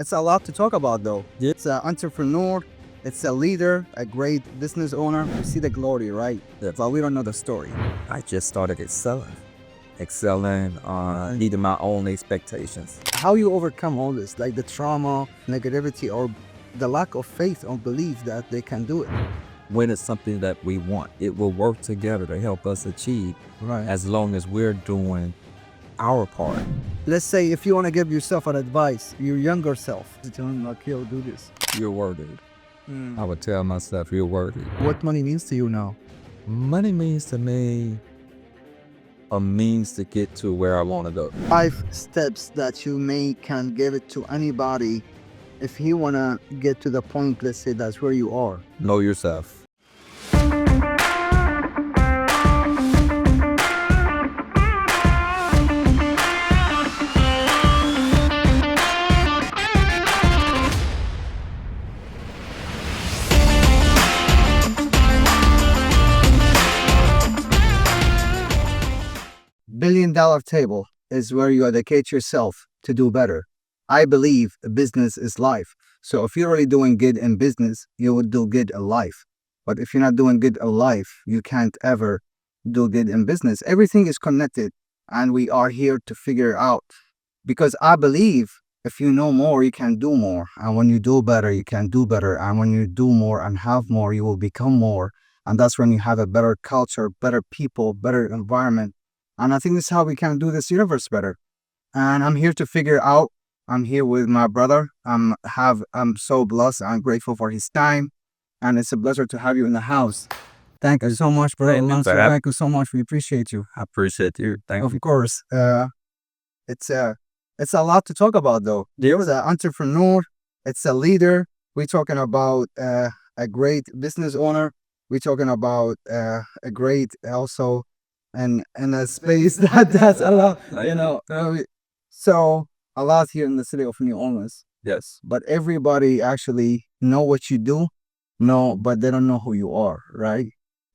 It's a lot to talk about, though. Yeah. It's an entrepreneur, it's a leader, a great business owner. We see the glory, right? Yeah. But we don't know the story. I just started excelling, meeting my own expectations. How you overcome all this, like the trauma, negativity, or the lack of faith or belief that they can do it. When it's something that we want, it will work together to help us achieve, Right. as long as we're doing our part. Let's say if you want to give yourself an advice, your younger self, tell him like, yo, do this. You're worthy. I would tell myself, you're worthy. What money means to you now? Money means to me a means to get to where I want to go. 5 steps that you can give it to anybody if he want to get to the point, let's say that's where you are. Know yourself. $1 billion table is where you educate yourself to do better. I believe business is life. So if you're really doing good in business, you will do good in life. But if you're not doing good in life, you can't ever do good in business. Everything is connected, and we are here to figure out. Because I believe if you know more, you can do more. And when you do better, you can do better. And when you do more and have more, you will become more. And that's when you have a better culture, better people, better environment. And I think this is how we can do this universe better. And I'm here to figure out. I'm here with my brother. I'm so blessed. I'm grateful for his time. And it's a pleasure to have you in the house. Thank you so much, brother. Alonzo. Thank you so much. We appreciate you. I appreciate you. Thank you. Of course. It's a lot to talk about, though. There's an entrepreneur. It's a leader. We're talking about a great business owner. We're talking about a great also and a space that's a lot, so a lot here in the city of New Orleans. Yes. But everybody actually know what you do, but they don't know who you are, right?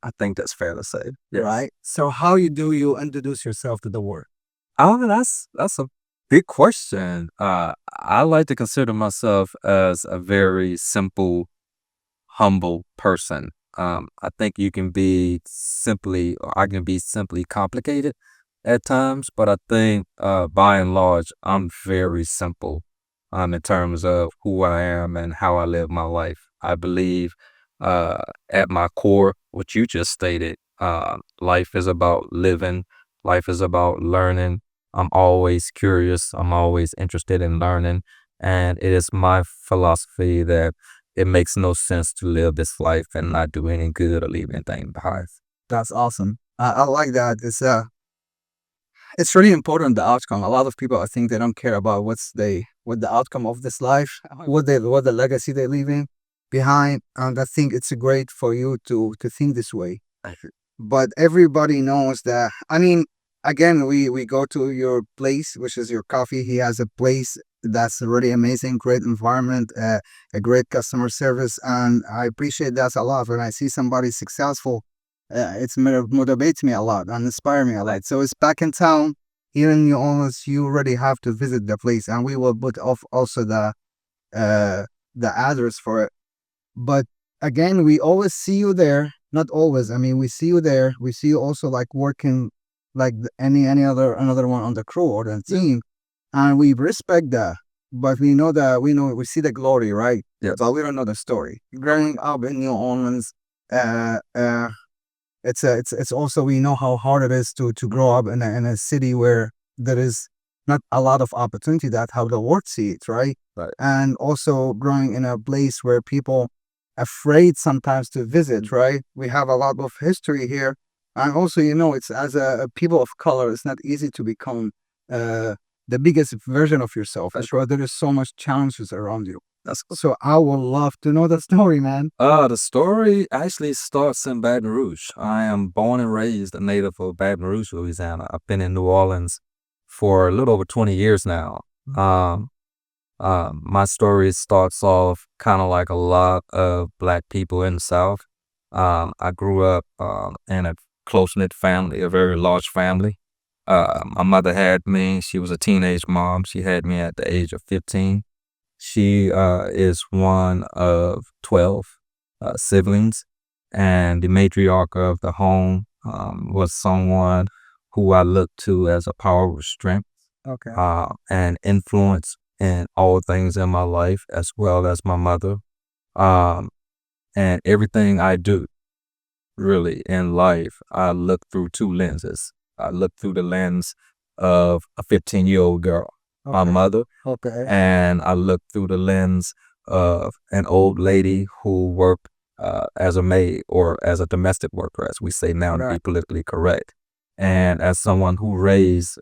I think that's fair to say. Yes. Right. So how you introduce yourself to the world? Oh, that's a big question. I like to consider myself as a very simple, humble person. I think I can be simply complicated at times, but I think by and large, I'm very simple in terms of who I am and how I live my life. I believe at my core, what you just stated, life is about living, life is about learning. I'm always curious, I'm always interested in learning, and it is my philosophy that it makes no sense to live this life and not do any good or leave anything behind. That's awesome. I like that. It's really important, the outcome. A lot of people, I think, they don't care about what the outcome of this life, what the legacy they leaving behind. And I think it's great for you to think this way. But everybody knows that. I mean, again, we go to your place, which is your coffee. He has a place that's really amazing, great environment, a great customer service, and I appreciate that a lot. When I see somebody successful, it motivates me a lot and inspires me a lot. So it's back in town here in New Orleans. You already have to visit the place, and we will put off also the address for it. But again, we always see you there. Not always. I mean, we see you there. We see you also like working like any another one on the crew or the team. And we respect that, but we see the glory, right? Yeah. But we don't know the story. Growing up in New Orleans, it's also, we know how hard it is to grow up in a city where there is not a lot of opportunity. That's how the world see it, right? Right. And also growing in a place where people afraid sometimes to visit, right? We have a lot of history here, and also it's as a people of color, it's not easy to become the biggest version of yourself. I'm sure there is so much challenges around you. So I would love to know the story, man. The story actually starts in Baton Rouge. I am born and raised a native of Baton Rouge, Louisiana. I've been in New Orleans for a little over 20 years now. My story starts off kind of like a lot of Black people in the South. I grew up in a close-knit family, a very large family. My mother had me. She was a teenage mom. She had me at the age of 15. She is one of 12 siblings, and the matriarch of the home was someone who I looked to as a power of strength Okay. and influence in all things in my life, as well as my mother. Um, and everything I do really in life, I look through two lenses. I look through the lens of a 15-year-old girl, my Okay. mother, Okay. and I look through the lens of an old lady who worked as a maid or as a domestic worker, as we say now to be Right. politically correct, and as someone who raised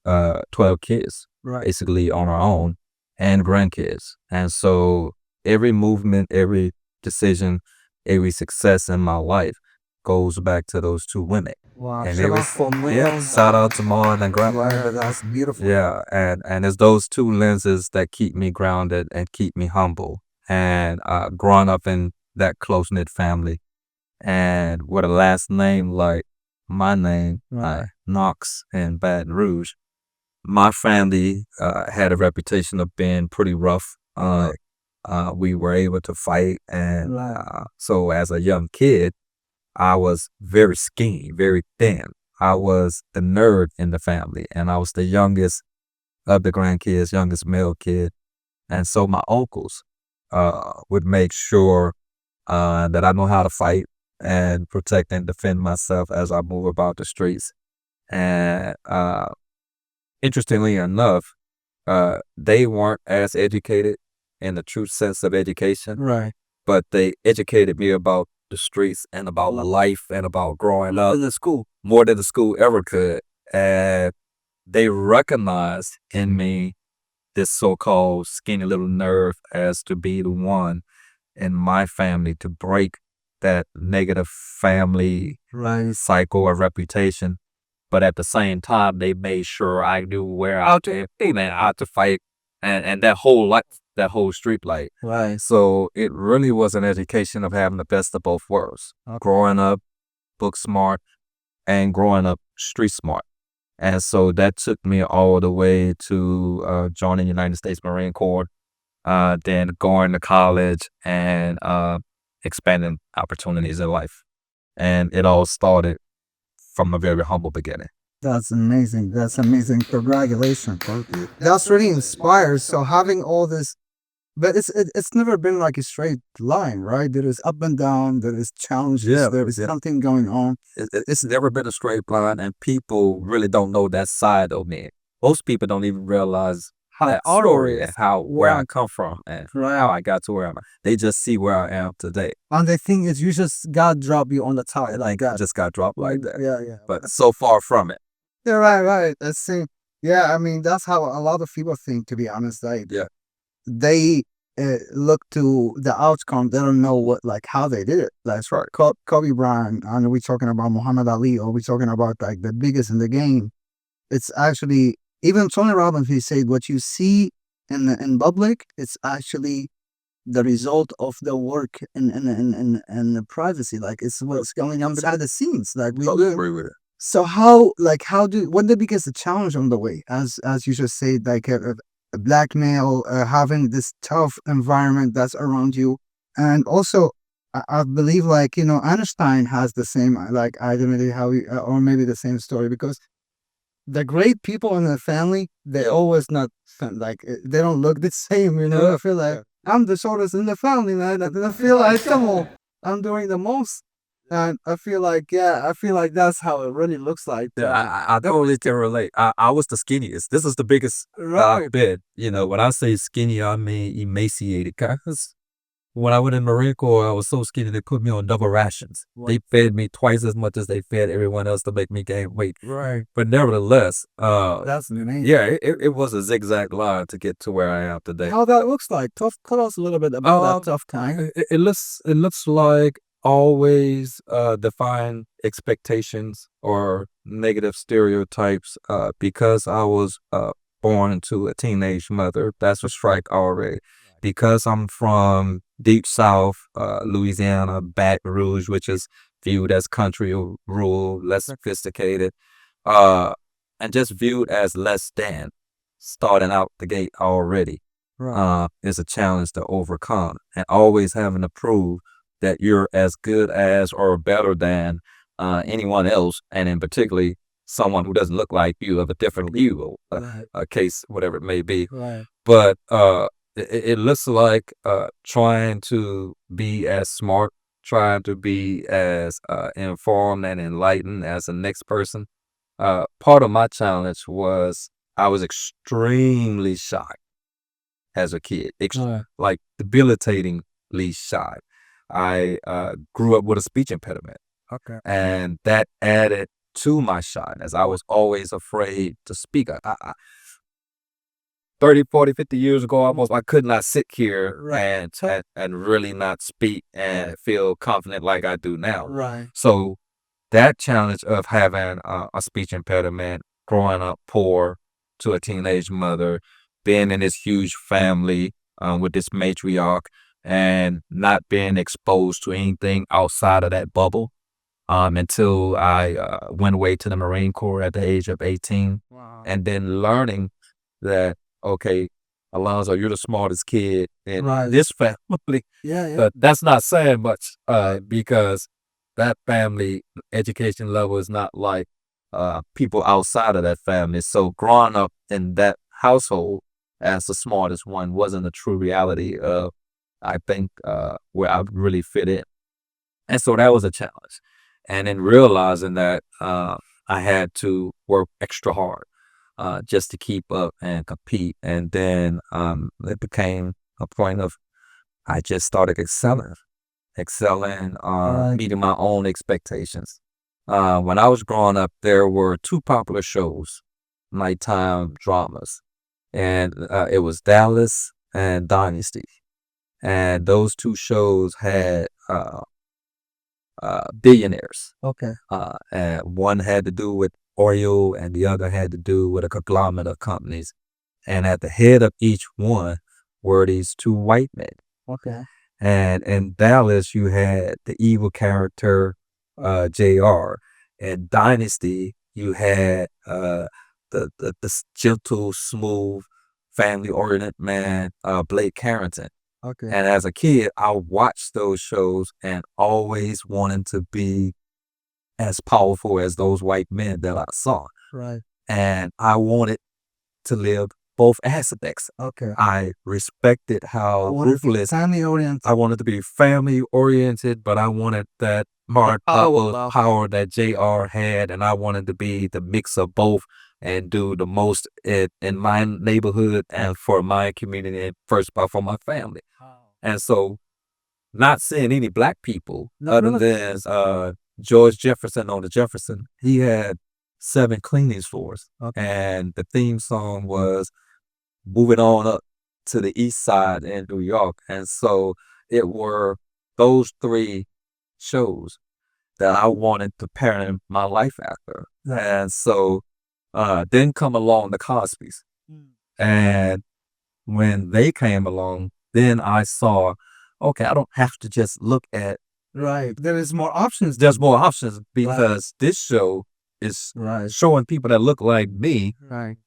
12 kids Right. basically on her own and grandkids. And so every movement, every decision, every success in my life goes back to those two women. Wow. And Shout it out was, for yeah, males. shout out to Mom and Grandma. Yeah, that's beautiful. Yeah, and it's those two lenses that keep me grounded and keep me humble. And growing up in that close knit family, and with a last name like my name, Right. Knox in Baton Rouge, my family had a reputation of being pretty rough. We were able to fight, and Right. so as a young kid, I was very skinny, very thin. I was the nerd in the family, and I was the youngest of the grandkids, youngest male kid. And so my uncles would make sure that I know how to fight and protect and defend myself as I move about the streets. And interestingly enough, they weren't as educated in the true sense of education, Right. but they educated me about the streets and about life and about growing up In the school. more than the school ever could. And they recognized in me this so-called skinny little nerve as to be the one in my family to break that negative family Right. cycle or reputation. But at the same time, they made sure I knew where out to be, man, out to fight and that whole life, that whole street life. Right. So it really was an education of having the best of both worlds. Okay. Growing up book smart and growing up street smart. And so that took me all the way to joining the United States Marine Corps, then going to college and expanding opportunities in life. And it all started from a very humble beginning. That's amazing. That's amazing. Congratulations. That's really inspired. So having all this, but it's never been like a straight line, right? There is up and down. There is challenges. Yeah, There is yeah. something going on. It's never been a straight line, and people really don't know that side of me. Most people don't even realize How that hard story it and is. how where I Right. come from and Right. how I got to where I'm at. They just see where I am today. And the thing is, you just God drop you on the top like I that. just got dropped like that. Yeah, yeah. But so far from it. Yeah, right, right. That's same. Yeah, I mean that's how a lot of people think. To be honest, like Yeah. they look to the outcome. They don't know what like how they did it. Like That's right. Kobe Bryant, and we talking about Muhammad Ali, or we talking about like the biggest in the game. It's actually even Tony Robbins. He said what you see in public, it's actually the result of the work in the privacy. Like it's what's going on behind the scenes. Like we Totally do. agree with it. So how like how do what the biggest challenge on the way as you just said like a black male having this tough environment that's around you, and also I believe like Einstein has the same like identity how he, or maybe the same story, because the great people in the family they always not like they don't look the same. I feel like I'm the shortest in the family, man. I feel like come on, I'm doing the most. And I feel like, yeah, I feel like that's how it really looks like. Yeah, I totally can relate. I was the skinniest. This is the biggest Right. bit. When I say skinny, I mean emaciated. Cause when I went in Marine Corps, I was so skinny they put me on double rations. They fed me twice as much as they fed everyone else to make me gain weight. Right. But nevertheless, That's amazing. yeah, it was a zigzag line to get to where I am today. How that looks like. Tell us a little bit about that tough time. It looks like always define expectations or negative stereotypes because I was born to a teenage mother. That's a strike already. Because I'm from deep south, Louisiana, Baton Rouge, which is viewed as country or rural, less sophisticated, uh, and just viewed as less than starting out the gate already. is a challenge to overcome, and always having to prove that you're as good as or better than anyone else, and in particularly someone who doesn't look like you, of a different hue, a case, whatever it may be. But it looks like trying to be as smart, trying to be as informed and enlightened as the next person. Part of my challenge was I was extremely shy as a kid, like debilitatingly shy. I grew up with a speech impediment, and that added to my shyness. I was always afraid to speak. 30, 40, 50 years ago, almost, I could not sit here and really not speak and feel confident like I do now. So that challenge of having a speech impediment, growing up poor to a teenage mother, being in this huge family with this matriarch, and not being exposed to anything outside of that bubble until I went away to the Marine Corps at the age of 18, and then learning that, okay, Alonzo, you're the smartest kid in this family. But that's not saying much because that family education level is not like people outside of that family. So growing up in that household as the smartest one wasn't a true reality of, I think, where I really fit in. And so that was a challenge. And then realizing that I had to work extra hard just to keep up and compete. And then it became a point of I just started excelling, meeting my own expectations. When I was growing up, there were two popular shows, nighttime dramas, and it was Dallas and Dynasty. And those two shows had billionaires. And one had to do with oil, and the other had to do with a conglomerate of companies. And at the head of each one were these two white men. And in Dallas, you had the evil character, JR. In Dynasty, you had the gentle, smooth, family-oriented man, Blake Carrington. And as a kid, I watched those shows and always wanted to be as powerful as those white men that I saw. And I wanted to live both aspects. I respected how ruthless. I wanted to be family oriented, but I wanted that hard power that JR had, and I wanted to be the mix of both and do the most in my neighborhood and for my community and first of all for my family. And so not seeing any black people other than George Jefferson on the Jefferson, he had 7 cleaning stores. And the theme song was moving on up to the east side in New York. And so it were those 3 shows that I wanted to parent my life after. And so then come along the Cosbys. And when they came along, then I saw, okay, I don't have to just look at. There's more options because this show is showing people that look like me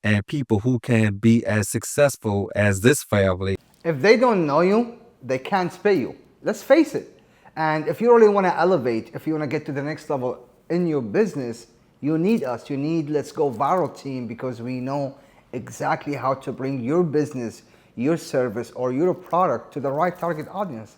and people who can be as successful as this family. If they don't know you, they can't pay you. Let's face it. And if you really want to elevate, if you want to get to the next level in your business, you need us. You need Let's Go Viral team, because we know exactly how to bring your business, your service, or your product to the right target audience.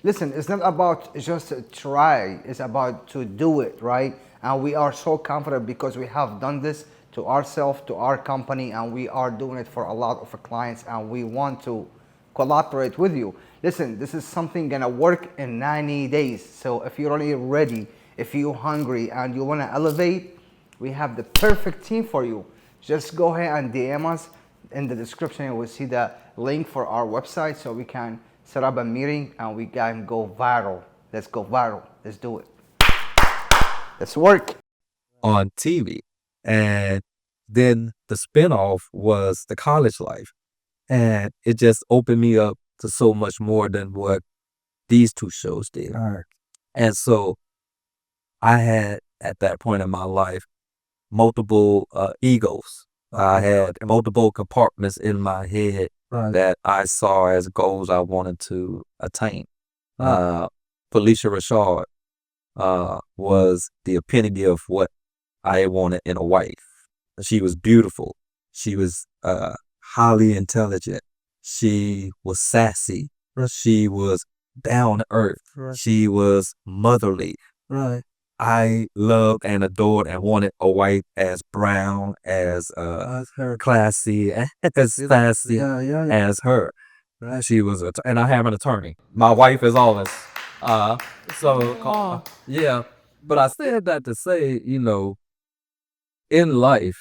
Listen, it's not about just try, it's about to do it, right? And we are so confident because we have done this to ourselves, to our company, and we are doing it for a lot of our clients, and we want to collaborate with you. Listen, this is something gonna work in 90 days. So if you're really ready, if you're hungry and you wanna elevate, we have the perfect team for you. Just go ahead and DM us. In the description, you will see the link for our website so we can set up a meeting and we can go viral. Let's go viral. Let's do it. Let's work. On TV. And then the spinoff was the college life. And it just opened me up to so much more than what these 2 shows did. And so I had, at that point in my life, multiple egos. I had multiple compartments in my head Right. that I saw as goals I wanted to attain. Ah. Felicia Rashad was the epitome of what I wanted in a wife. She was beautiful. She was highly intelligent. She was sassy. Right. She was down to earth. Right. She was motherly. Right. I loved and adored and wanted a wife as brown, as That's her. classy, as fancy Yeah. as her. Right. She was, and I have an attorney. My wife is always, uh, so yeah. But I said that to say, in life,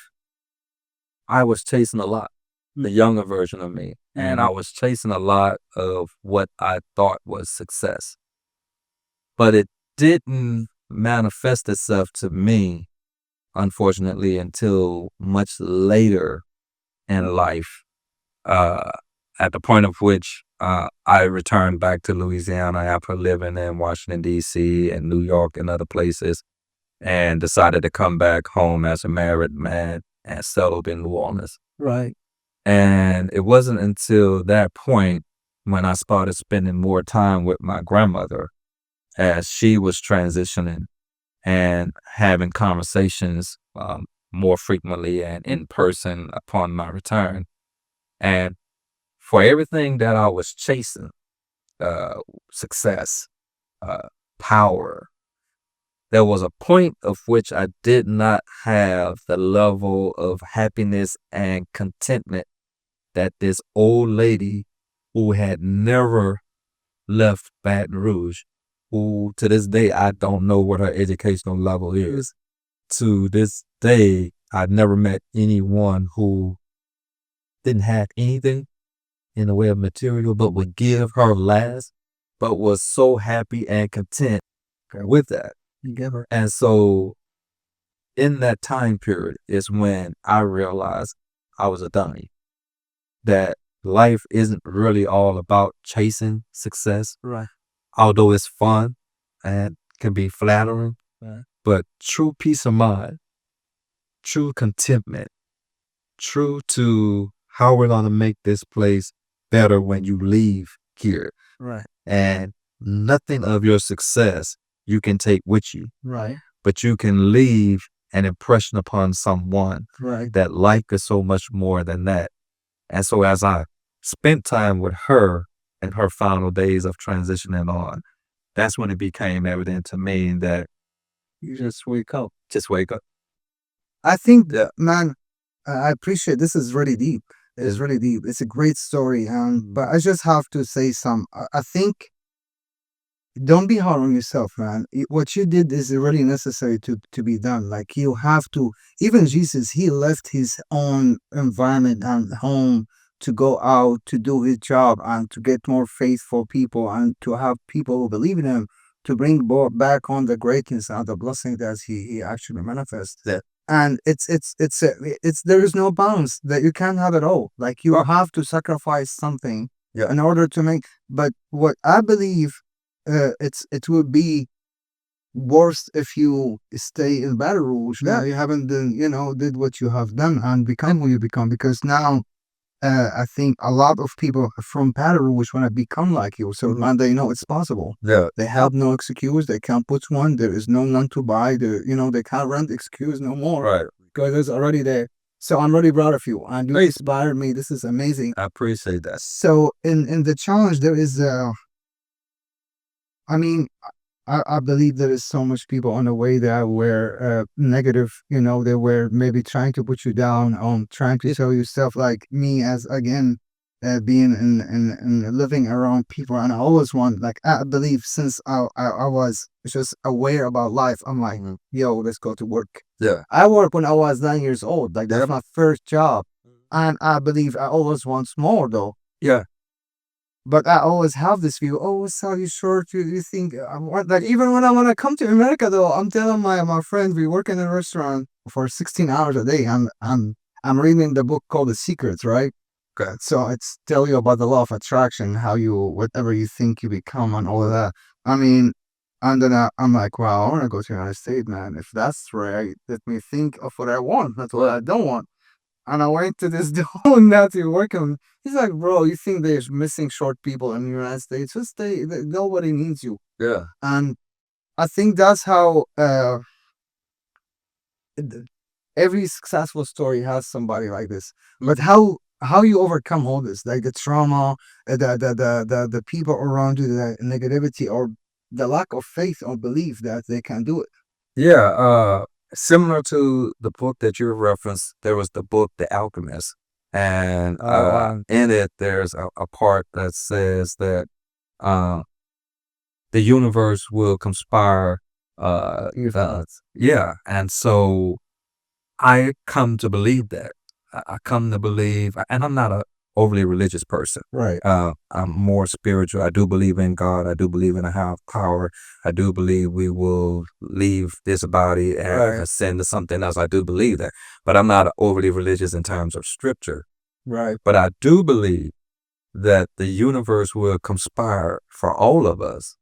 I was chasing a lot, the younger version of me, and I was chasing a lot of what I thought was success. But it didn't manifest itself to me, unfortunately, until much later in life, uh, at the point of which I returned back to Louisiana after living in Washington, D.C. and New York and other places, and decided to come back home as a married man and settled in New Orleans. Right. And it wasn't until that point when I started spending more time with my grandmother as she was transitioning and having conversations more frequently and in person upon my return. And for everything that I was chasing, uh, success, uh, power, there was a point of which I did not have the level of happiness and contentment that this old lady who had never left Baton Rouge, who to this day I don't know what her educational level is. To this day, I've never met anyone who didn't have anything in the way of material, but would give her last, but was so happy and content with that. You give her. And so in that time period is when I realized I was a dummy, that life isn't really all about chasing success, Right. although it's fun and can be flattering, Right. but true peace of mind, true contentment, true to how we're going to make this place better when you leave here. Right. And nothing of your success you can take with you, Right. but you can leave an impression upon someone Right. that life is so much more than that. And so as I spent time with her in her final days of transitioning on, that's when it became evident to me that You just wake up. just wake up. I think that, man, I appreciate this is really deep. It's really deep. It's a great story. But I just have to say I think don't be hard on yourself, man. What you did is really necessary to be done. Like you have to, even Jesus, he left his own environment and home to go out to do his job and to get more faithful people and to have people who believe in him to bring back on the greatness and the blessing that he actually manifests. Yeah. And it's there is no bounds that you can't have it all. Like you have to sacrifice something Yeah. in order to make. But what I believe, it would be worse if you stay in Baton Rouge. Yeah, you haven't done, did what you have done and become who you become. Because now, I think a lot of people from Baton Rouge want to become like you. So man, they know it's possible. Yeah. They have no excuse. They can't put one. There is none to buy. They can't rent excuse no more. Right. Because it's already there. So I'm really proud of you, and you inspired me. This is amazing. I appreciate that. So in the challenge, there is I mean, I believe there is so much people on the way that were negative, they were maybe trying to put you down, trying to tell you stuff like me as, again, being in living around people. And I always want, like, I believe since I was just aware about life, I'm like, yo, let's go to work. Yeah. I worked when I was 9 years old. Like, that's my first job. And I believe I always want more, though. Yeah. But I always have this view. Oh, sell you short. You think I want, like, even when I want to come to America, though, I'm telling my friends we work in a restaurant for 16 hours a day. I'm reading the book called The Secrets, right? Okay. So it's tell you about the law of attraction, how you whatever you think you become, and all of that. I mean, and then I'm like, wow, I want to go to the United States, man. If that's right, let me think of what I want, not what I don't want. And I went to this dude now to work on. He's like, bro, you think there's missing short people in the United States? Just nobody needs you. Yeah. And I think that's how th- every successful story has somebody like this. But how you overcome all this, like the trauma, the people around you, the negativity, or the lack of faith or belief that they can do it. Yeah, similar to the book that you referenced, there was the book The Alchemist, and in it there's a part that says that uh, the universe will conspire. Yeah, and so I come to believe that. I come to believe, and I'm not a overly religious person. Right. I'm more spiritual. I do believe in God. I do believe in a higher power. I do believe we will leave this body and Right. ascend to something else. I do believe that, but I'm not overly religious in terms of scripture. Right. But I do believe that the universe will conspire for all of us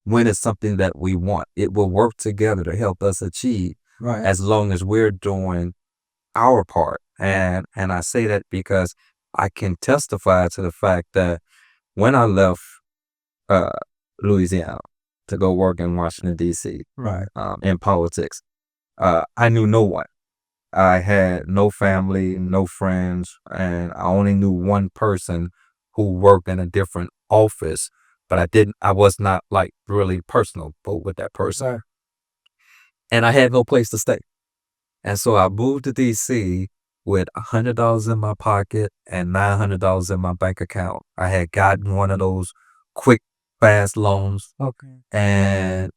when it's something that we want. It will work together to help us achieve Right. as long as we're doing our part. And I say that because I can testify to the fact that when I left uh, Louisiana to go work in Washington D.C. Right. In politics, I knew no one. I had no family, no friends, and I only knew one person who worked in a different office. But I was not like really personal with that person, Right. and I had no place to stay. And so I moved to DC with $100 in my pocket and $900 in my bank account. I had gotten one of those quick, fast loans. Okay. And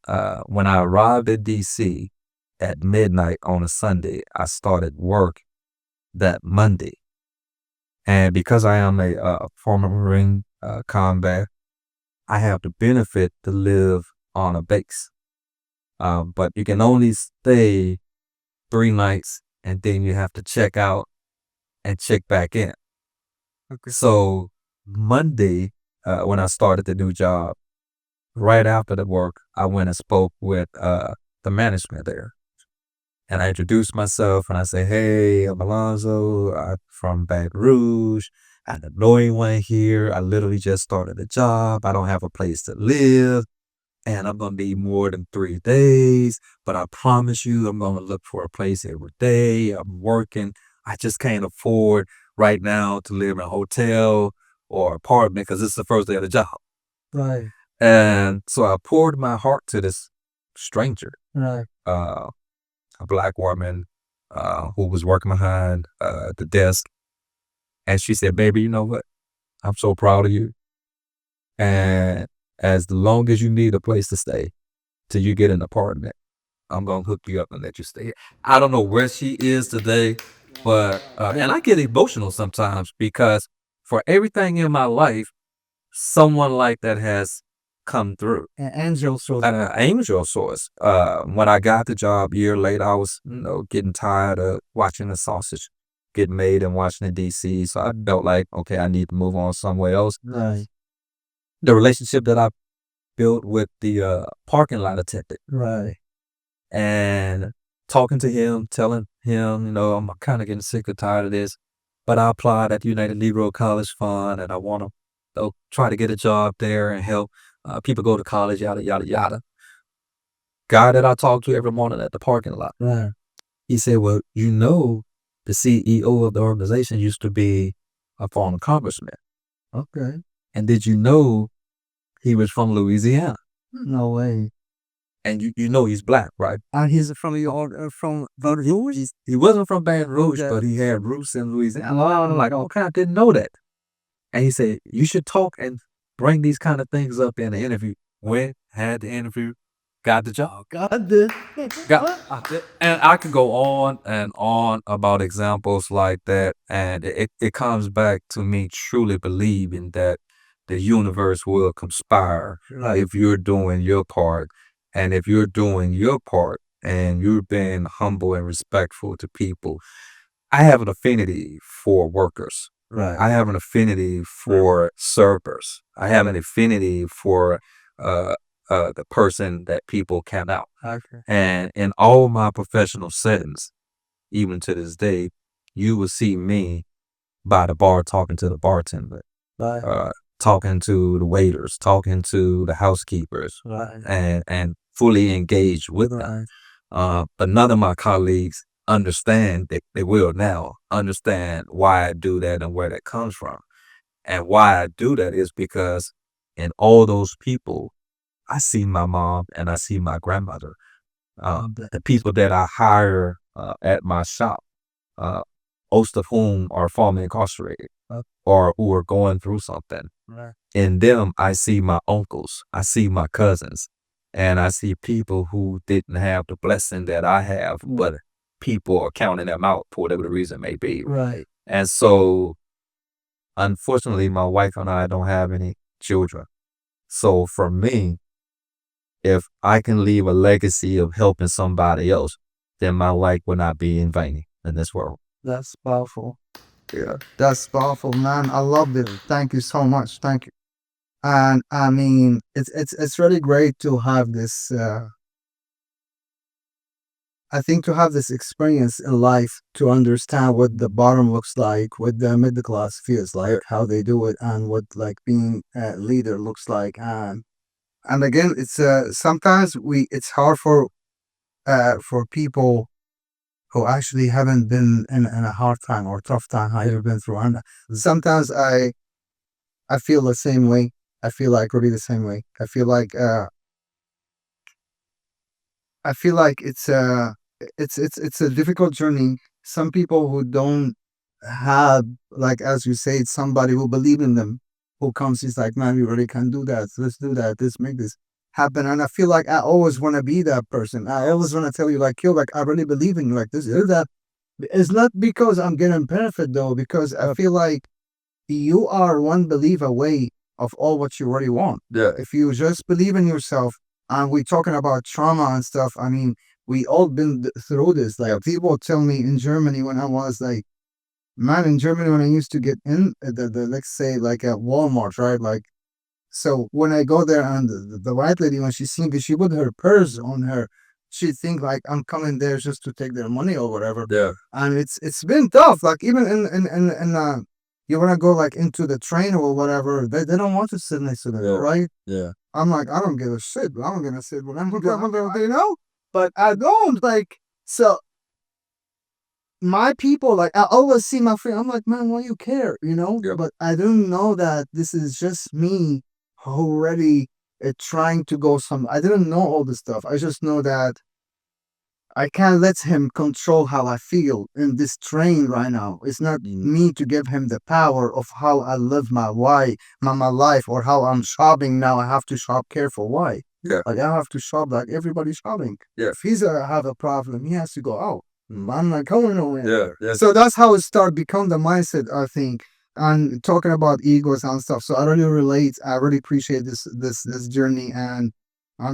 when I arrived at DC at midnight on a Sunday, I started work that Monday. And because I am a former Marine combat, I have the benefit to live on a base. But you can only stay 3 nights and then you have to check out and check back in. Okay. So Monday, when I started the new job, right after the work, I went and spoke with the management there. And I introduced myself and I said, hey, I'm Alonzo. I'm from Baton Rouge. I don't know anyone here. I literally just started a job. I don't have a place to live. And I'm going to need more than 3 days. But I promise you, I'm going to look for a place every day. I'm working. I just can't afford right now to live in a hotel or apartment because it's the first day of the job. Right. And so I poured my heart to this stranger, Right. a black woman who was working behind the desk. And she said, baby, you know what? I'm so proud of you. And as long as you need a place to stay till you get an apartment, I'm going to hook you up and let you stay here. I don't know where she is today, but, and I get emotional sometimes because for everything in my life, someone like that has come through. An angel source. An angel source. When I got the job a year later, I was, getting tired of watching the sausage get made in Washington, D.C. So I felt like, okay, I need to move on somewhere else. Right. The relationship that I built with the parking lot attendant. Right. And talking to him, telling him, I'm kind of getting sick or tired of this, but I applied at the United Negro College Fund and I want to try to get a job there and help people go to college, yada, yada, yada. Guy that I talk to every morning at the parking lot. Right. He said, well, the CEO of the organization used to be a former congressman. Okay. And did you know he was from Louisiana? No way. And you know he's black, right? And he's from Baton Rouge. He wasn't from Baton Rouge, Okay. but he had roots in Louisiana. And I'm like, okay, I didn't know that. And he said, you should talk and bring these kind of things up in the interview. Went, had the interview, got the job. And I could go on and on about examples like that. And it comes back to me truly believing that the universe will conspire if you're doing your part. And if you're doing your part and you're being humble and respectful to people, I have an affinity for workers. Right. I have an affinity for servers. I have an affinity for the person that people count out. Okay. And in all my professional settings, even to this day, you will see me by the bar talking to the bartender, Right. talking to the waiters, talking to the housekeepers, Right. and fully engaged with them. Right. But none of my colleagues understand, they will now understand why I do that and where that comes from. And why I do that is because in all those people, I see my mom and I see my grandmother. The people that I hire at my shop, uh, most of whom are formerly incarcerated or who are going through something. Right. In them, I see my uncles, I see my cousins, and I see people who didn't have the blessing that I have, but people are counting them out for whatever the reason may be. Right. And so, unfortunately, my wife and I don't have any children. So for me, if I can leave a legacy of helping somebody else, then my life will not be in vain in this world. That's powerful. Yeah, that's powerful, man. I love it. Thank you so much. Thank you. And I mean, it's really great to have this. I think to have this experience in life to understand what the bottom looks like, what the middle class feels like, how they do it, and what like being a leader looks like. And again, it's sometimes it's hard for people who actually haven't been in a hard time or tough time, have you been through. And sometimes I feel the same way. I feel like really the same way. I feel like it's a difficult journey. Some people who don't have, like as you say, somebody who believe in them, who comes, is like, man, we really can do that. Let's do that. Let's make this happen. And I feel like I always want to be that person. I always want to tell you, like, yo, like I really believe in you. Like this is that. It's not because I'm getting benefit though, because I feel like you are one belief away of all what you really want. Yeah. If you just believe in yourself, and we're talking about trauma and stuff, I mean, we all been through this. Like people tell me in Germany when I was like, man, in Germany when I used to get in the let's say like at Walmart, right? Like, so when I go there and the white lady when she seen me, she put her purse on her. She think like I'm coming there just to take their money or whatever. Yeah. And it's been tough. Like even in you wanna go like into the train or whatever, they don't want to sit next to them, Yeah. right? Yeah. I'm like, I don't give a shit. I'm gonna sit when I'm you know? But I don't like so my people, like I always see my friend, I'm like, man, why you care? You know? Yeah. But I don't know that this is just me already trying to go some I didn't know all this stuff. I just know that I can't let him control how I feel in this train right now. It's not me to give him the power of how I live my life or how I'm shopping now. I have to shop careful. Why? Yeah. Like I have to shop like everybody's shopping. Yeah. If he's have a problem, he has to go out. I'm not going nowhere. Yeah. So that's how it start become the mindset, I think. And talking about egos and stuff. So I really relate. I really appreciate this journey and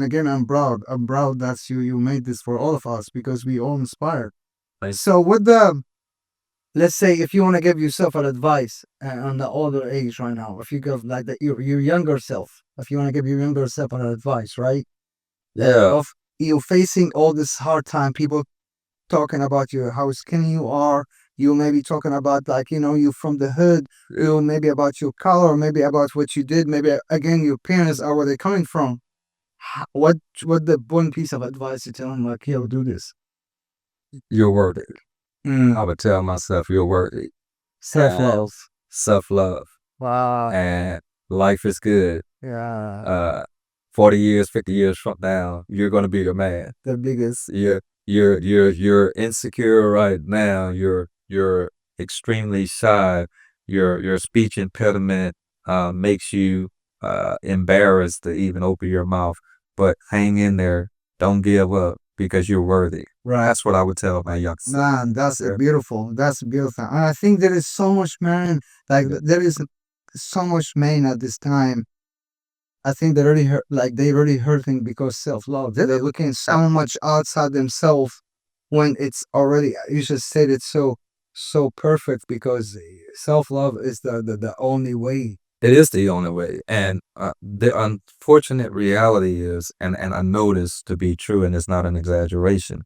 again, I'm proud. I'm proud that you made this for all of us because we all inspired. Thanks. So let's say if you want to give yourself an advice on the older age right now, if you give like your younger self, if you want to give your younger self an advice, right? Yeah. Of you facing all this hard time, people talking about you, how skinny you are. You may be talking about like, you from the hood, maybe about your color, maybe about what you did, maybe again your parents are where they're coming from. What the one piece of advice you tell him like, yo, do this? You're worthy. I would tell myself you're worthy. Self-love. Self-love. Wow. And life is good. Yeah. 40 years, 50 years from now, you're gonna be a man. The biggest. You're insecure right now. You're extremely shy. Your speech impediment makes you embarrassed to even open your mouth. But hang in there. Don't give up because you're worthy. Right. That's what I would tell my young son. Man, that's beautiful. That's beautiful. And I think there is so much man, like there is so much man at this time. I think they really hurt, like they really hurting because self-love. They're looking so much outside themselves when it's already, you just said it so perfect because self-love is the only way. It is the only way. And the unfortunate reality is, and I know this to be true, and it's not an exaggeration,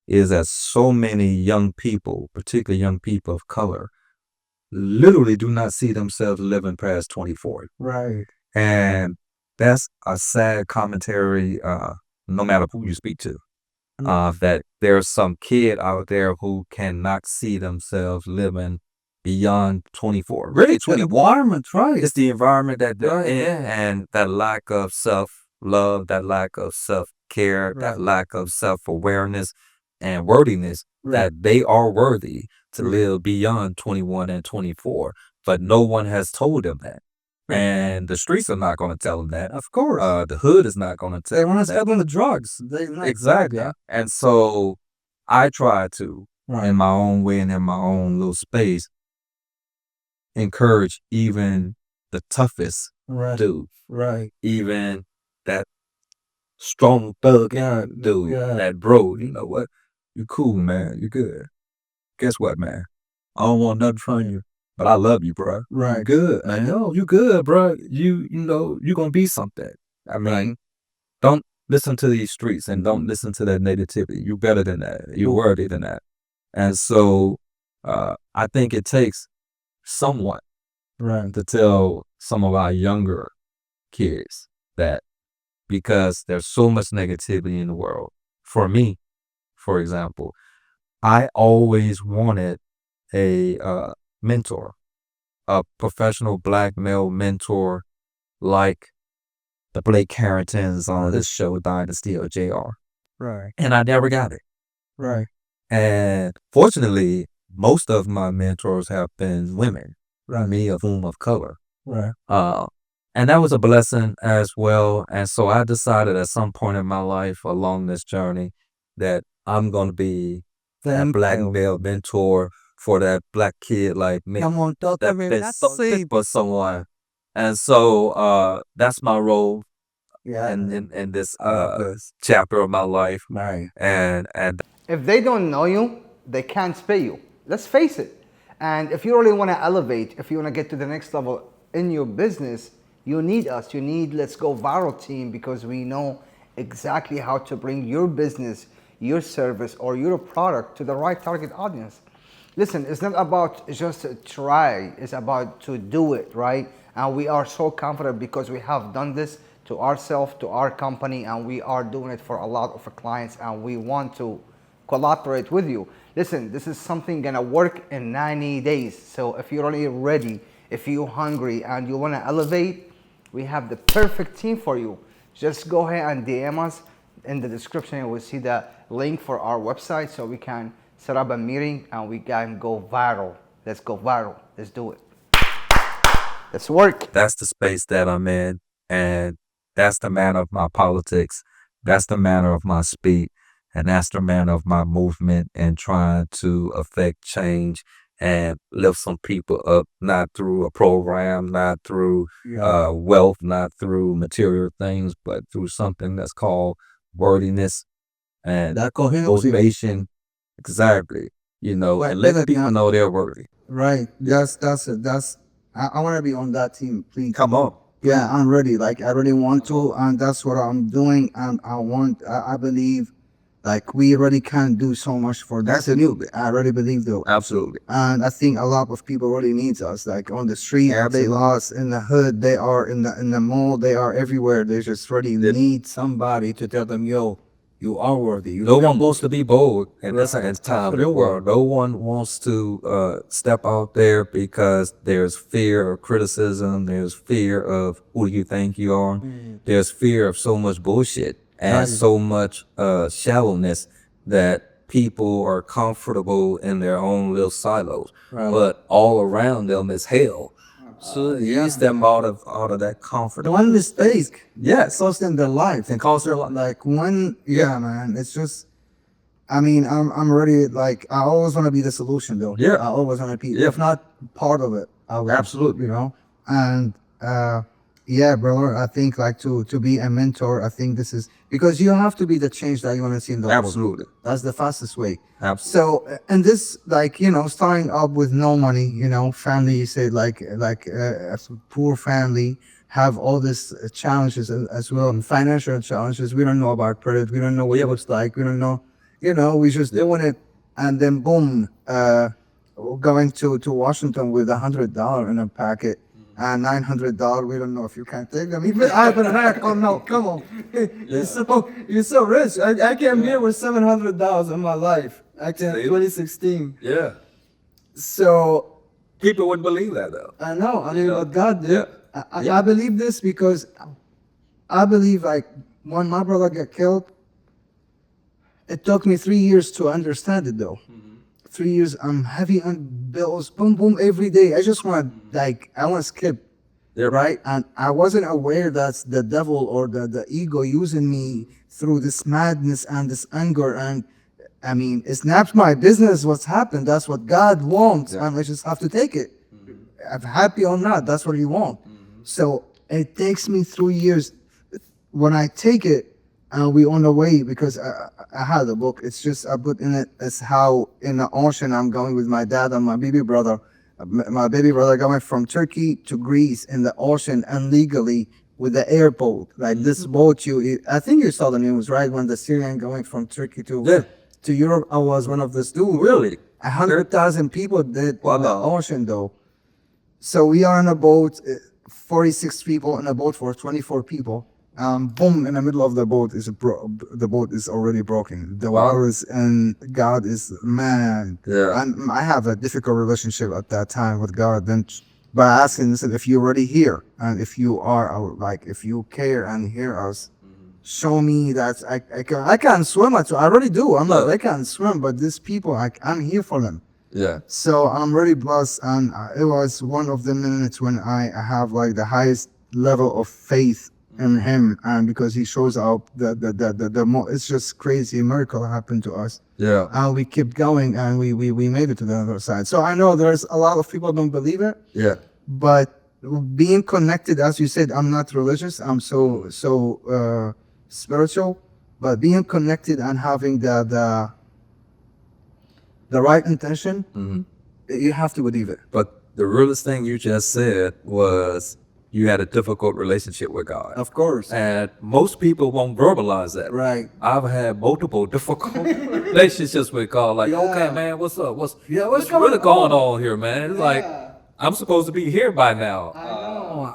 is that so many young people, particularly young people of color, literally do not see themselves living past 24. Right. And that's a sad commentary, no matter who you speak to, that there's some kid out there who cannot see themselves living beyond 24. Really, The 21. environment, right? It's the environment that they're Right, in right. and that lack of self-love, that lack of self-care, Right. that lack of self-awareness and worthiness Right. that they are worthy to Right. live beyond 21 and 24. But no one has told them that. Right. And the streets are not going to tell them that. Of course. The hood is not going to They tell want to them sell that. them the drugs. They like Exactly. yeah. And so I try to, Right. in my own way and in my own little space, encourage even the toughest Right. dude, Right. even that strong thug dude, Yeah. that bro, you know what? You cool, man. You good. Guess what, man? I don't want nothing from you, but I love you, bro. You Right. good, man. Yo, you good, bro. You know, you gonna be something. I mean, don't listen to these streets and don't listen to that negativity. You better than that. You're worthy than that. And so, I think it takes someone Right. to tell some of our younger kids that because there's so much negativity in the world. For me, for example, I always wanted a mentor, a professional black male mentor like the Blake Harringtons on this show, Dynasty or JR. Right. And I never got it. Right. And fortunately, most of my mentors have been women, many of whom of color. Right. And that was a blessing as well. And so I decided at some point in my life along this journey that I'm going to be that black male mentor for that black kid like me. Come on, talk to That me. been That's so the thick for someone. And so that's my role yeah. in this chapter of my life. Right. And If they don't know you, they can't pay you. Let's face it. And if you really want to elevate, if you want to get to the next level in your business, you need us. You need Let's Go Viral team because we know exactly how to bring your business, your service, or your product to the right target audience. Listen, it's not about just try, it's about to do it, right? And we are so confident because we have done this to ourselves, to our company, and we are doing it for a lot of our clients, and we want to collaborate with you. Listen, this is something gonna work in 90 days. So if you're really ready, if you're hungry and you wanna elevate, we have the perfect team for you. Just go ahead and DM us. In the description, you will see the link for our website so we can set up a meeting and we can go viral. Let's go viral. Let's do it. Let's work. that's the space that I'm in. And that's the manner of my politics. That's the manner of my speech. And that's the manner of my movement and trying to affect change and lift some people up, not through a program, not through wealth, not through material things, but through something that's called worthiness and That coherence. motivation. Exactly. You know, Right, and let let people me- know they're worthy. Right. That's it. I want to be on that team. Please Come on. Yeah, I'm ready. Like I really want to, and that's what I'm doing. And I believe, like we really can do so much for that. That's a new. I really believe though. Absolutely. And I think a lot of people really needs us. Like on the street, they lost in the hood, they are in the mall, they are everywhere. They just really need somebody to tell them, yo, you are worthy. No one wants to be bold in this Right. time of the world. No one wants to step out there because there's fear of criticism. There's fear of who you think you are. There's fear of so much bullshit and so much shallowness that people are comfortable in their own little silos. But all around them is hell. So ease them out of that comfort. One mistake, Yes. cost them their life and cost their like one. Yeah, man. It's just. I mean, I'm ready. Like I always want to be the solution, though. Yeah. I always want to be, Yeah. if not part of it. I will, Absolutely. you know. And yeah, brother. I think like to be a mentor. I think this is because you have to be the change that you want to see in the world. Absolutely. That's the fastest way. Absolutely. So, and this, like, you know, starting up with no money, you know, family, you said like a poor family have all these challenges as well, and financial challenges. We don't know about credit. We don't know what it looks like. We don't know We just doing it, and then boom, going to Washington with $100 in a packet. And $900, we don't know if you can take them. Even I haven't heard. Oh no, come on! You're so rich. I came here with $700 in my life. I came 2016. Yeah. So People wouldn't believe that though. I know. I mean, what God did. Yeah. I believe this because I believe like when my brother got killed, it took me 3 years to understand it though. 3 years, I'm heavy on bills, boom, boom, every day. I just want I want to skip, Yeah. right? And I wasn't aware that's the devil or the ego using me through this madness and this anger. And I mean, it's not my business what's happened. That's what God wants, and I just have to take it. I'm happy or not, that's what He wants. So it takes me 3 years. When I take it, we on the way because I had a book. It's just I put in it as how in the ocean I'm going with my dad and my baby brother. My baby brother going from Turkey to Greece in the ocean illegally with the airboat. Like this boat, I think you saw the news, right? When the Syrian going from Turkey to Europe, I was one of those dudes. Really? 100,000 people did Wow. in the ocean though. So we are in a boat, 46 people in a boat for 24 people. Boom! In the middle of the boat the boat is already broken. The water is, and God is man. Yeah. And I have a difficult relationship at that time with God. Then, by asking, listen, if you're already here, and if you are if you care and hear us, show me that I can swim. I already do. I'm like I can swim, but these people, I'm here for them. Yeah. So I'm really blessed, and it was one of the minutes when I have like the highest level of faith in Him, and because He shows up, it's just crazy. A miracle happened to us, Yeah. and we kept going, and we made it to the other side. So I know there's a lot of people don't believe it, Yeah. but being connected, as you said, I'm not religious. I'm so spiritual, but being connected and having the right intention, you have to believe it. But the realest thing you just said was you had a difficult relationship with God. Of course. And most people won't verbalize that. Right. I've had multiple difficult relationships with God. Like, okay, man, what's up? What's really going on here, man? It's like, I'm supposed to be here by now.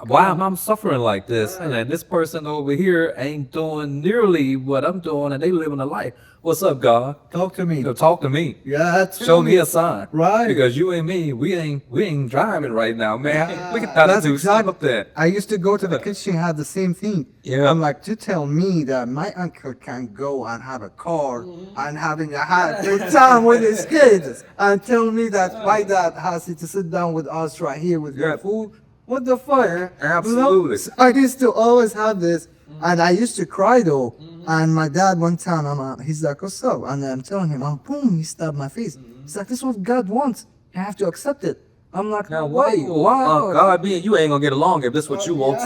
Why am I suffering like this? And then this person over here ain't doing nearly what I'm doing, and they living a life. What's up, God? Talk to me. Talk to me. Yeah, Show me a sign. Right. Because you and me, we ain't driving right now, man. We can try to do something up there. I used to go to the kitchen, had the same thing. Yeah. I'm like, to tell me that my uncle can go and have a car and having a good time with his kids, and tell me that my dad has to sit down with us right here with your food. What the fuck? Absolutely. So I used to always have this, and I used to cry though. And my dad one time, he's like, "What's up?" And I'm telling him, boom, he stabbed my face. He's like, "This is what God wants. You have to accept it." I'm like, Now, "Why? Why?" God, me and you ain't gonna get along if this is what you want.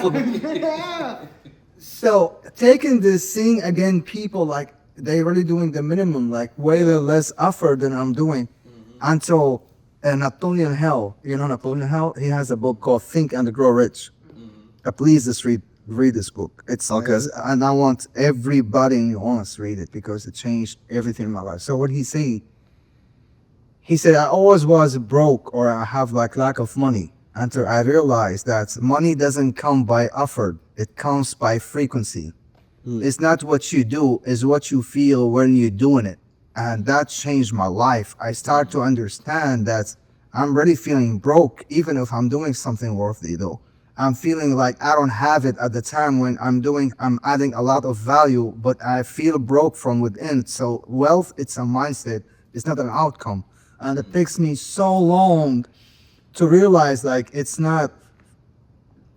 So taking this thing again, people like they really doing the minimum, like way less effort than I'm doing. Until Napoleon Hill, Napoleon Hill, he has a book called Think and Grow Rich. Please just read this book. It's because, and I want everybody in the audience to read it because it changed everything in my life. So what he said, I always was broke or I have like lack of money until I realized that money doesn't come by effort. It comes by frequency. It's not what you do, it's what you feel when you're doing it. And that changed my life. I start to understand that I'm really feeling broke, even if I'm doing something worthy though. I'm feeling like I don't have it at the time when I'm adding a lot of value, but I feel broke from within. So wealth, it's a mindset. It's not an outcome. And it takes me so long to realize like it's not.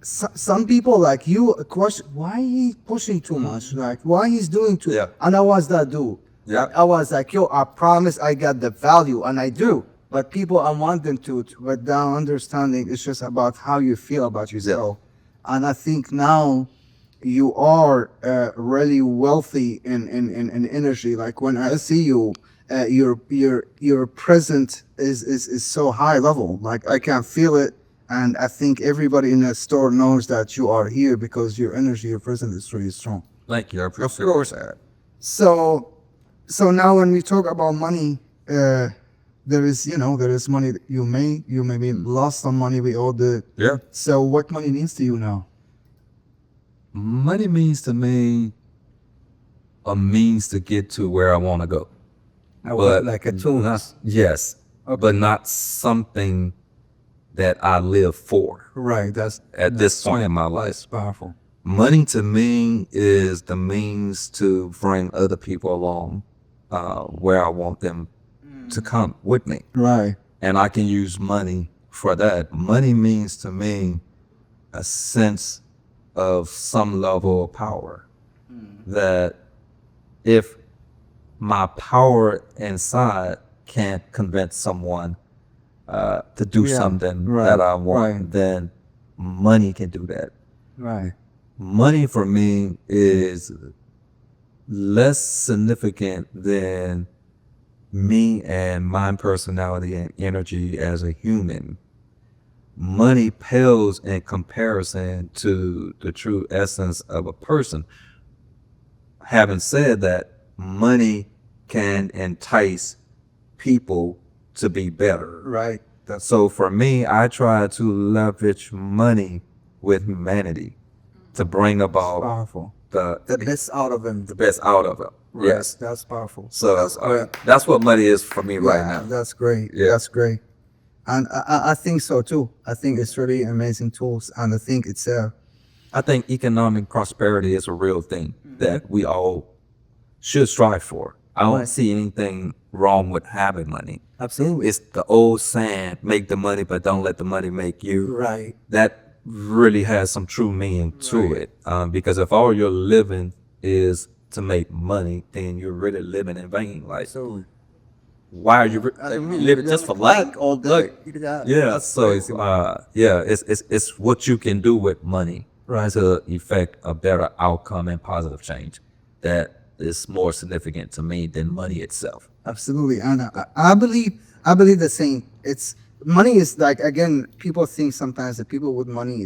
Some people like you question why he pushing too much, like why he's doing too. Yeah. And I was that dude. Yeah. I was like, yo, I promise I got the value, and I do. But people, I want them to but down understanding it's just about how you feel about yourself. And I think now you are really wealthy in energy. Like when I see you, your present is so high level. Like I can feel it, and I think everybody in that store knows that you are here because your energy, your presence is really strong. Thank you. Of course. So So now when we talk about money, there is, there is money that you maybe lost some money, we all did. Yeah. So what money means to you now? Money means to me a means to get to where I want to go. But Like a tools. yes, but not something that I live for Right, that's at this point in my life. powerful. Money to me is the means to bring other people along where I want them to come with me. Right. And I can use money for that. Money means to me a sense of some level of power. That if my power inside can't convince someone to do Yeah, something right, that I want, right. then money can do that. Right. Money for me is less significant than me and my personality and energy as a human. Money pales in comparison to the true essence of a person. Having said that, money can entice people to be better. Right. So for me, I try to leverage money with humanity to bring about Powerful. the The best out of him. the best out of it. Right, Yes. that's powerful. So That's great. that's what money is for me right Yeah, now. that's great. Yeah. That's great. And I think so too. I think it's really amazing tools, and I think it's I think economic prosperity is a real thing that we all should strive for. I don't see anything wrong with having money. absolutely It's the old saying, make the money, but don't let the money make you. right. That really has some true meaning to it. Because if all you're living is to make money, then you're really living in vain. Like, So why are you living just for life? all day. Look, Yeah, yeah. that's So it's yeah, it's what you can do with money Right. to effect a better outcome and positive change. That is more significant to me than money itself. absolutely. And I believe the same. It's money is like, again, people think sometimes that people with money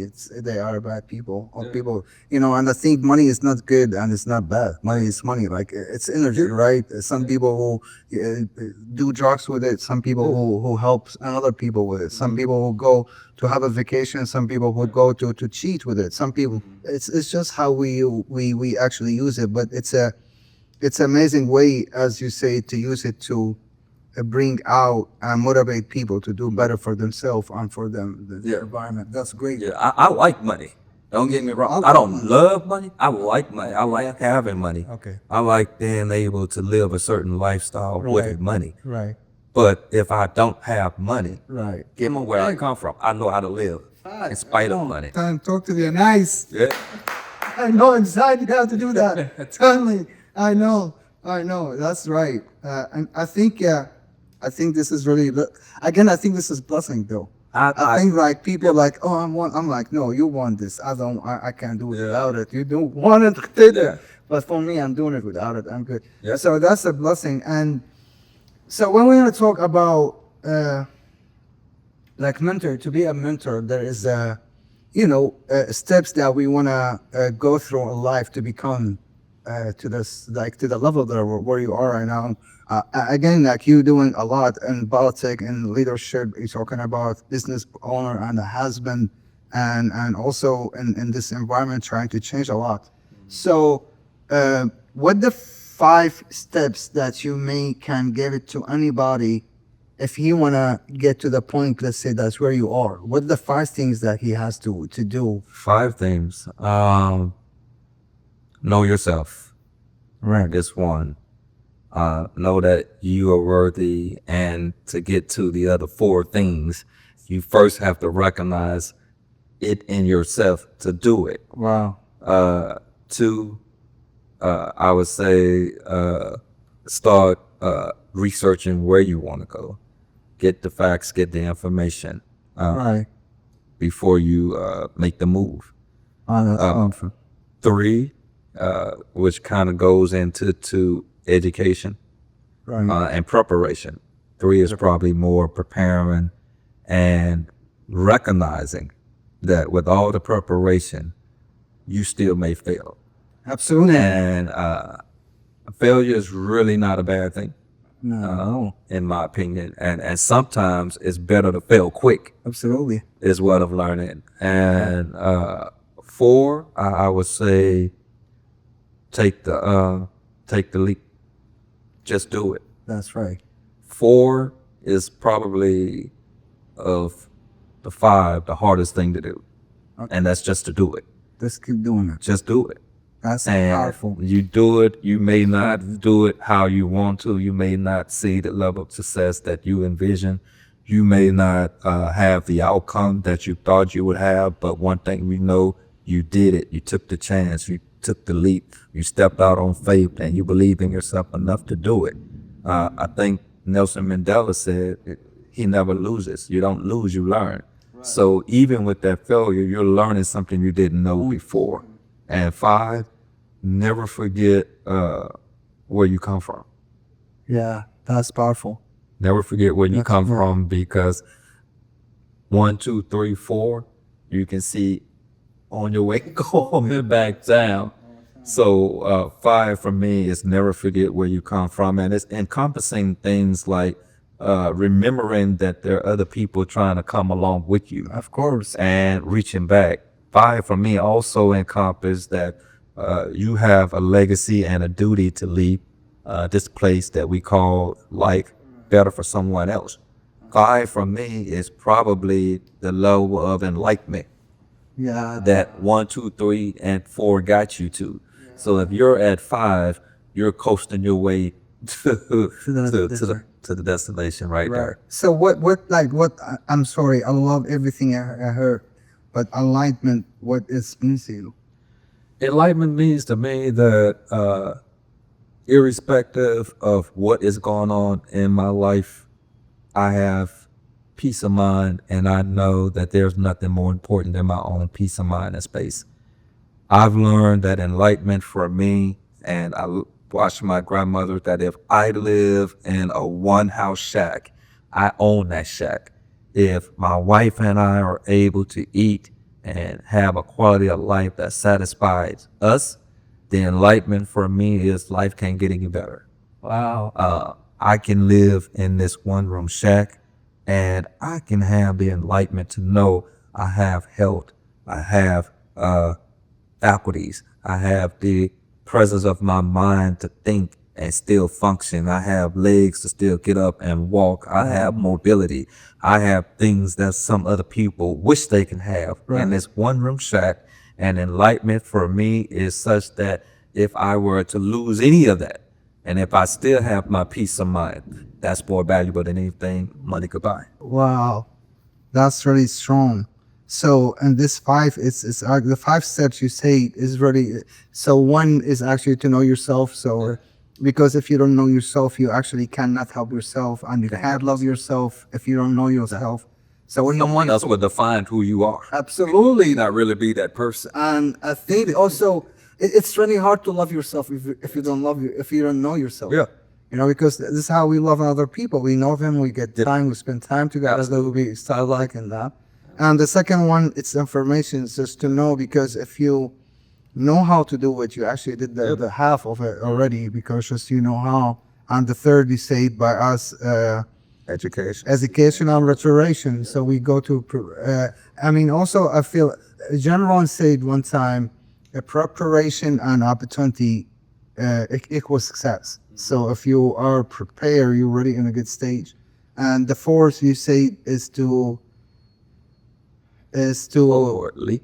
they are bad people, or people, and I think money is not good and it's not bad. Money is money, like it's energy, right? Some people who do drugs with it, some people who help other people with it, some people who go to have a vacation, some people who go to cheat with it, some people it's just how we actually use it. But it's an amazing way, as you say, to use it to bring out and motivate people to do better for themselves and for them, the environment. That's great. Yeah, I like money. Don't get me wrong. I don't love money. I like money. I like having money. Okay. I like being able to live a certain lifestyle with money. Right. But if I don't have money, Right. given where I come from, I know how to live in spite of money. Time talk to the nice. Yeah. I know exactly how to do that. Totally. I know. That's right. And I think this is really, again, I think this is blessing though. I think like people like, oh, I'm like, no, you want this. I can't do it without it. You don't want it. Did it. But for me, I'm doing it without it. I'm good. Yeah. So that's a blessing. And so when we're going to talk about, like mentor, to be a mentor, there is steps that we want to go through in life to become to this, like to the level that where you are right now. Again, like you doing a lot in politics and leadership. You're talking about business owner and a husband, and also in this environment trying to change a lot. So, what the 5 steps that you can give it to anybody if he wanna get to the point? Let's say that's where you are. What the 5 things that he has to do? 5 things. Know yourself. Right. This one. Know that you are worthy, and to get to the other 4 things, you first have to recognize it in yourself to do it. Wow. 2, I would say start researching where you want to go. Get the facts, get the information Right. before you make the move. That's awesome. 3, which kind of goes into education Right. and preparation. 3 is probably more preparing and recognizing that with all the preparation, you still may fail. Absolutely. And Failure is really not a bad thing, No, in my opinion. And sometimes it's better to fail quick, absolutely. is what I'm learning. And four, I would say take the leap. Just do it. That's right. Four is probably of the five the hardest thing to do, and that's just to do it. Just keep doing it. Just do it. That's And powerful. you do it. You may not do it how you want to. You may not see the level of success that you envision. You may not have the outcome that you thought you would have. But one thing we know, you did it. You took the chance. You took the leap. You stepped out on faith, and you believe in yourself enough to do it. I think Nelson Mandela said, he never loses. You don't lose, you learn. So even with that failure, you're learning something you didn't know before. And five, never forget where you come from. Yeah, that's powerful. Never forget where you That's come right. from, because 1, 2, 3, 4, you can see on your way going back down. So five for me is never forget where you come from, and it's encompassing things like remembering that there are other people trying to come along with you Of course. and reaching back. Five for me also encompass that you have a legacy and a duty to leave this place that we call life better for someone else. Five for me is probably the level of enlightenment Yeah, that 1, 2, 3, and 4 got you to. So if you're at 5, you're coasting your way to the destination right right. there. So I'm sorry, I love everything I heard, but alignment, what it means to you? Enlightenment means to me that irrespective of what is going on in my life, I have peace of mind, and I know that there's nothing more important than my own peace of mind and space. I've learned that enlightenment for me, and I watched my grandmother, that if I live in a one house shack, I own that shack. If my wife and I are able to eat and have a quality of life that satisfies us, the enlightenment for me is life can't get any better. Wow. I can live in this one room shack, and I can have the enlightenment to know I have health, I have faculties, I have the presence of my mind to think and still function. I have legs to still get up and walk. I have mobility. I have things that some other people wish they can have. Right. And this one room shack, and enlightenment for me is such that if I were to lose any of that, and if I still have my peace of mind, that's more valuable than anything money could buy. Wow, that's really strong. So, and this five, it's the 5 steps you say is really. So one is actually to know yourself. So, because if you don't know yourself, you actually cannot help yourself, and you can't love yourself if you don't know yourself. So when Someone else would define who you are. absolutely. Not really be that person. And I think also it's really hard to love yourself if you don't love you, if you don't know yourself. Yeah. You know, because this is how we love other people. We know them, we get time, we spend time together. So we start liking that. And the second one, it's information, it's just to know, because if you know how to do it, you actually did the half of it already, because just you know how. And the third, we say it by us, Education. education and restoration. So we go to, I mean, also I feel, General said one time, a preparation and opportunity equals success. So if you are prepared, you're already in a good stage. And the fourth you say is to Or leap.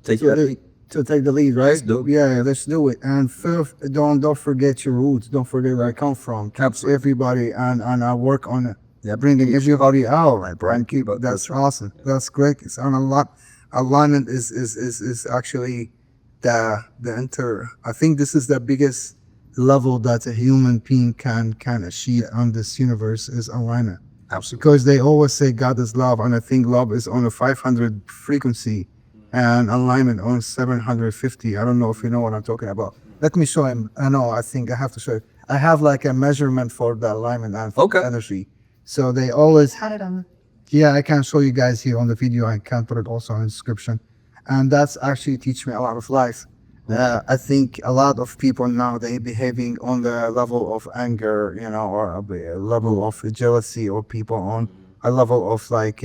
Take that leap. to take the lead, right? Let's do it. Yeah, let's do it. And fifth, don't forget your roots. Don't forget where I come from. Keep everybody, and I work on it. Yeah, Bringing everybody out, right, Brian? Keep But that's that's- awesome. That's great. It's on a lot. Alignment is actually the enter. I think this is the biggest level that a human being can achieve on this universe is alignment. Absolutely. Because they always say God is love, and I think love is on a 500 frequency, and alignment on 750. I don't know if you know what I'm talking about. Let me show him. I know. I think I have to show you. I have like a measurement for the alignment and for Okay. energy. So they always had it on. Yeah, I can show you guys here on the video. I can put it also in the description, and that's actually teach me a lot of life. I think a lot of people now they behaving on the level of anger, or a level of jealousy, or people on a level of like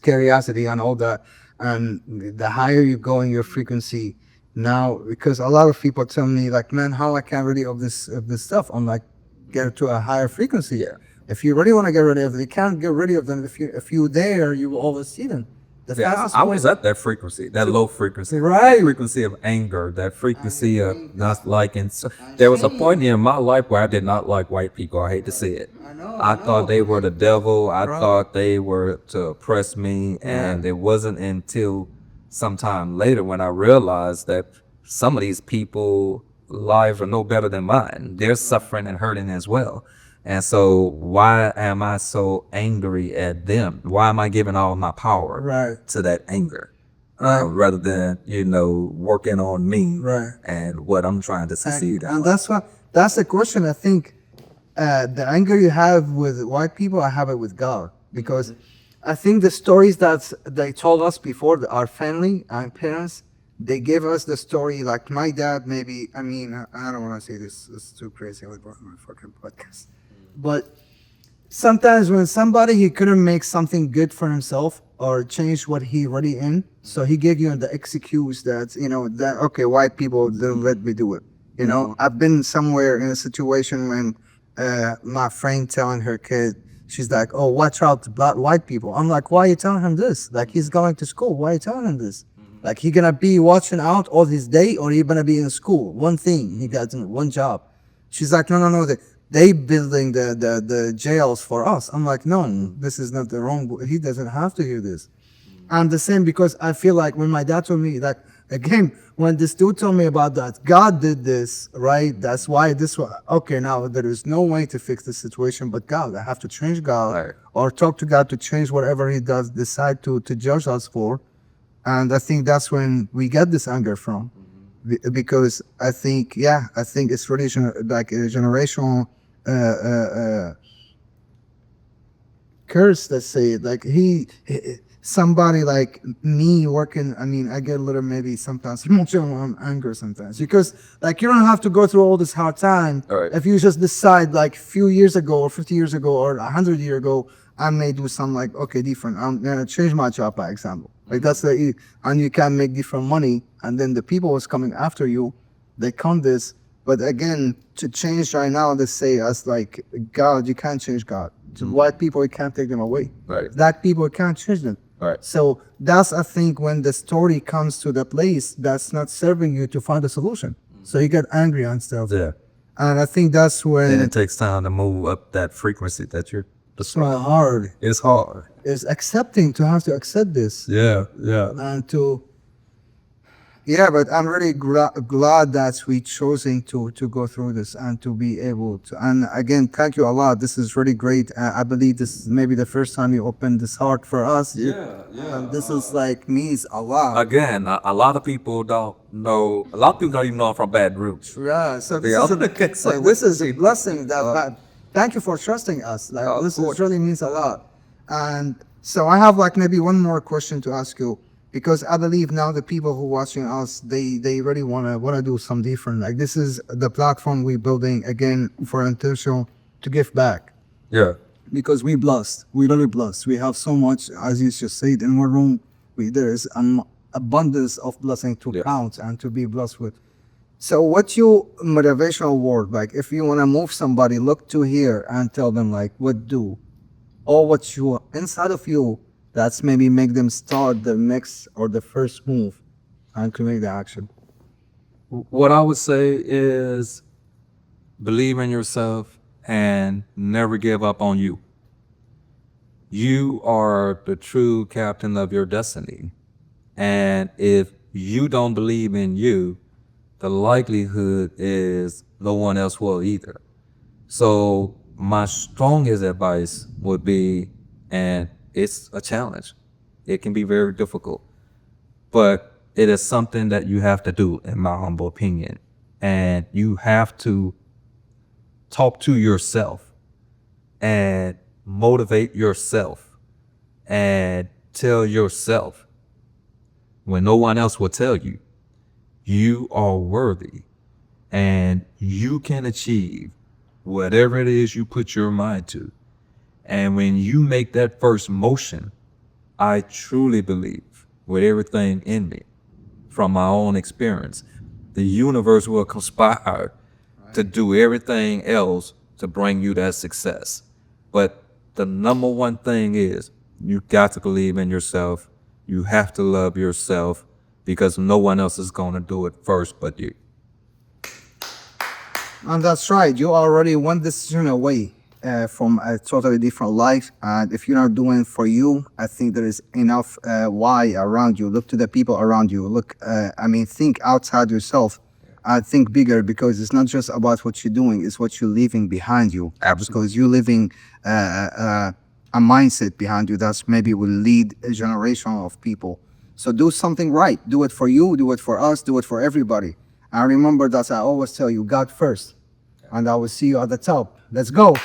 curiosity and all that. And the higher you go in your frequency now, because a lot of people tell me like, man, how I can rid of this stuff. I'm like, get to a higher frequency. Yeah. If you really want to get rid of it, you can't get rid of them. If you there, you will always see them. The Yeah, fastest I way. was at that frequency, that low frequency, Right. frequency of anger, that frequency of not liking. So there was a point in my life where I did not like white people. I hate to say it. I thought they were the devil. I thought they were to oppress me, and it wasn't until sometime later when I realized that some of these people lives are no better than mine. They're suffering and hurting as well. And so why am I so angry at them? Why am I giving all my power Right. to that anger? Right. Rather than, working on me Right. and what I'm trying to succeed And at. that's the question. I think the anger you have with white people, I have it with God, because I think the stories that they told us before, our family and parents, they gave us the story. Like my dad, maybe. I mean, I don't want to say this. It's too crazy with my fucking podcast, but sometimes when somebody he couldn't make something good for himself or change what he already in, so he gave you the excuse that that okay, white people didn't let me do it. I've been somewhere in a situation when my friend telling her kid, she's like, oh, watch out about white people. I'm like, why are you telling him this? Like, he's going to school, why are you telling him this? Like, he gonna be watching out all his day, or he gonna be in school? One thing, he got one job. She's like, no, no, no. They building the jails for us. I'm like, no, this is not the wrong. He doesn't have to hear this. I'm the same, because I feel like when my dad told me, like, again, when this dude told me about that, God did this, right? That's why this was okay. Now there is no way to fix the situation, but God, I have to change God, Right. or talk to God to change whatever He does, decide to judge us for. And I think that's when we get this anger from. Because I think, I think it's really like a generational curse. Let's say, like somebody like me working. I mean, I get a little maybe sometimes emotional on anger sometimes, because like you don't have to go through all this hard time Right. if you just decide like few years ago or 50 years ago or 100 years ago, I may do something like, okay, different. I'm gonna change my job, by example. Like that's and you can make different money, and then the people who's coming after you, they count this. But again, to change right now, they say us like God, you can't change God. To white people, you can't take them away. Right. Black people, you can't change them. Right. So that's, I think, when the story comes to the place that's not serving you, to find a solution. So you get angry and stuff. Yeah. And I think that's And when it takes time to move up that frequency that you're it's not hard. It's hard. Is accepting, to have to accept this. Yeah. Yeah. And to but I'm really glad that we choosing to go through this and to be able to. And again, thank you a lot. This is really great. I believe this is maybe the first time you opened this heart for us. Yeah. And this is like means a lot. Again, a lot of people don't know. A lot of people don't even know I'm from Baton Rouge. Yeah. So Yeah. this is a blessing that. Thank you for trusting us. Like Of this course. really means a lot. And so I have like maybe one more question to ask you, because I believe now the people who watching us, they really wanna do some different. Like this is the platform we building again for intentional to give back, Yeah. because we blessed. We really blessed. We have so much, as you just said, in one room. There is an abundance of blessing to Yeah. count and to be blessed with. So what's your motivational word? Like if you want to move somebody, look to here and tell them like what do, or what you inside of you that's maybe make them start the next or the first move and to make the action. What I would say is believe in yourself and never give up on you. You are the true captain of your destiny. And if you don't believe in you, the likelihood is no one else will either. So my strongest advice would be, and it's a challenge, it can be very difficult, but it is something that you have to do, in my humble opinion. And you have to talk to yourself and motivate yourself and tell yourself when no one else will tell you you are worthy and you can achieve whatever it is you put your mind to. And when you make that first motion, I truly believe with everything in me, from my own experience, the universe will conspire to do everything else to bring you that success. But the number one thing is you got to believe in yourself. You have to love yourself because no one else is going to do it first but you. And that's right. You are already one decision away from a totally different life. And if you're not doing it for you, I think there is enough why around you. Look to the people around you. Look, think outside yourself. Think bigger because it's not just about what you're doing; it's what you're leaving behind you. Because you're leaving a mindset behind you that's maybe will lead a generation of people. So do something right. Do it for you. Do it for us. Do it for everybody. And remember that I always tell you, God first. And I will see you at the top. Let's go.